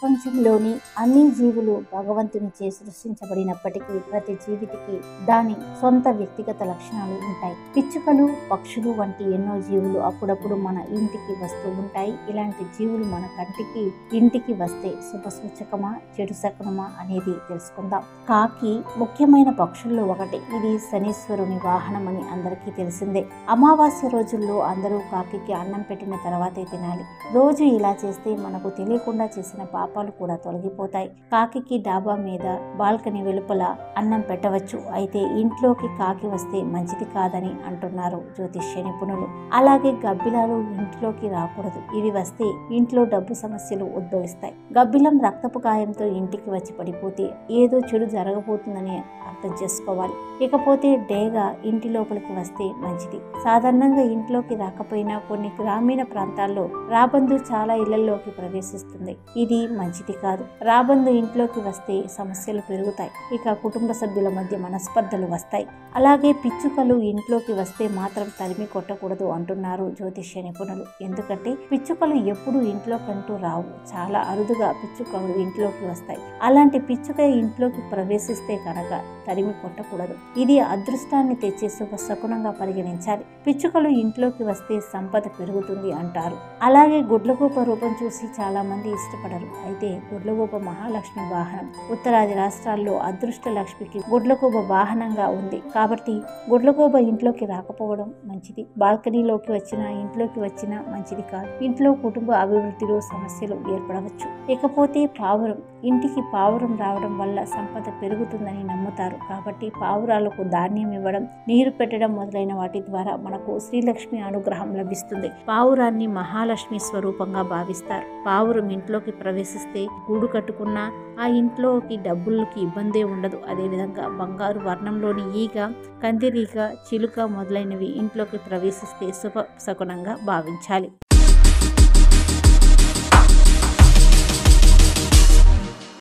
ప్రపంచంలోని అన్ని జీవులు భగవంతునిచే సృష్టించబడినప్పటికీ ప్రతి జీవికి దాని సొంత వ్యక్తిగత లక్షణాలు ఉంటాయి. పిచ్చుకలు, పక్షులు వంటి ఎన్నో జీవులు అప్పుడప్పుడు మన ఇంటికి వస్తూ ఉంటాయి. ఇలాంటి జీవులు మన ఇంటికి వస్తే శుభసూచకమా, చెడు శకునమా అనేది తెలుసుకుందాం. కాకి ముఖ్యమైన పక్షుల్లో ఒకటి. ఇది శనీశ్వరుని వాహనం అని అందరికీ తెలిసిందే. అమావాస్య రోజుల్లో అందరూ కాకికి అన్నం పెట్టిన తర్వాతే తినాలి. రోజు ఇలా చేస్తే మనకు తెలియకుండా చేసిన పాపాలు కూడా తొలగిపోతాయి. కాకికి డాబా మీద, బాల్కనీ వెలుపల అన్నం పెట్టవచ్చు. అయితే ఇంట్లోకి కాకి వస్తే మంచిది కాదని అంటున్నారు జ్యోతిష్య నిపుణులు. అలాగే గబ్బిలాలు ఇంట్లోకి రాకూడదు. ఇవి వస్తే ఇంట్లో డబ్బు సమస్యలు ఉద్భవిస్తాయి. గబ్బిలం రక్తపు గాయంతో ఇంటికి వచ్చి పడిపోతే ఏదో చెడు జరగబోతుందని అర్థం చేసుకోవాలి. ఇకపోతే డేగ ఇంటి లోపలికి వస్తే మంచిది. సాధారణంగా ఇంట్లోకి రాకపోయినా కొన్ని గ్రామీణ ప్రాంతాల్లో రాబందు చాలా ఇళ్లలోకి ప్రవేశిస్తుంది. ఇది మంచిది కాదు. రాబందు ఇంట్లోకి వస్తే సమస్యలు పెరుగుతాయి. ఇక కుటుంబ సభ్యుల మధ్య మనస్పర్ధలు వస్తాయి. అలాగే పిచ్చుకలు ఇంట్లోకి వస్తే మాత్రం తరిమి కొట్టకూడదు అంటున్నారు జ్యోతిష్య నిపుణులు. ఎందుకంటే పిచ్చుకలు ఎప్పుడు ఇంట్లోకంటూ రావు. చాలా అరుదుగా పిచ్చుకలు ఇంట్లోకి వస్తాయి. అలాంటి పిచ్చుక ఇంట్లోకి ప్రవేశిస్తే కనుక తరిమి కొట్టకూడదు. ఇది అదృష్టాన్ని తెచ్చే శుభ శకునంగా పరిగణించాలి. పిచ్చుకలు ఇంట్లోకి వస్తే సంపద పెరుగుతుంది అంటారు. అలాగే గుడ్లగూప రూపం చూసి చాలా మంది ఇష్టపడరు. అయితే గుడ్లగూప మహాలక్ష్మి వాహనం. ఉత్తరాది రాష్ట్రాల్లో అదృష్ట లక్ష్మికి గుడ్లగూప వాహనంగా ఉంది. కాబట్టి గుడ్లగూప ఇంట్లోకి రాకపోవడం మంచిది. బాల్కనీలోకి వచ్చినా ఇంట్లోకి వచ్చినా మంచిది కాదు. ఇంట్లో కుటుంబ అభివృద్ధిలో సమస్యలు ఏర్పడవచ్చు. ఇకపోతే పావురం. ఇంటికి పావురం రావడం వల్ల సంపద పెరుగుతుందని నమ్ముతారు. కాబట్టి పావురాలకు ధాన్యం ఇవ్వడం, నీరు పెట్టడం మొదలైన వాటి ద్వారా మనకు శ్రీలక్ష్మి అనుగ్రహం లభిస్తుంది. పావురాన్ని మహాలక్ష్మి స్వరూపంగా భావిస్తారు. పావురం ఇంట్లోకి ప్రవేశిస్తే గూడు కట్టుకున్నా ఆ ఇంట్లోకి డబ్బులకి ఇబ్బందే ఉండదు. అదేవిధంగా బంగారు వర్ణంలోని ఈగ, కందిరీగ, చిలుక మొదలైనవి ఇంట్లోకి ప్రవేశిస్తే శుభ శకునంగా భావించాలి.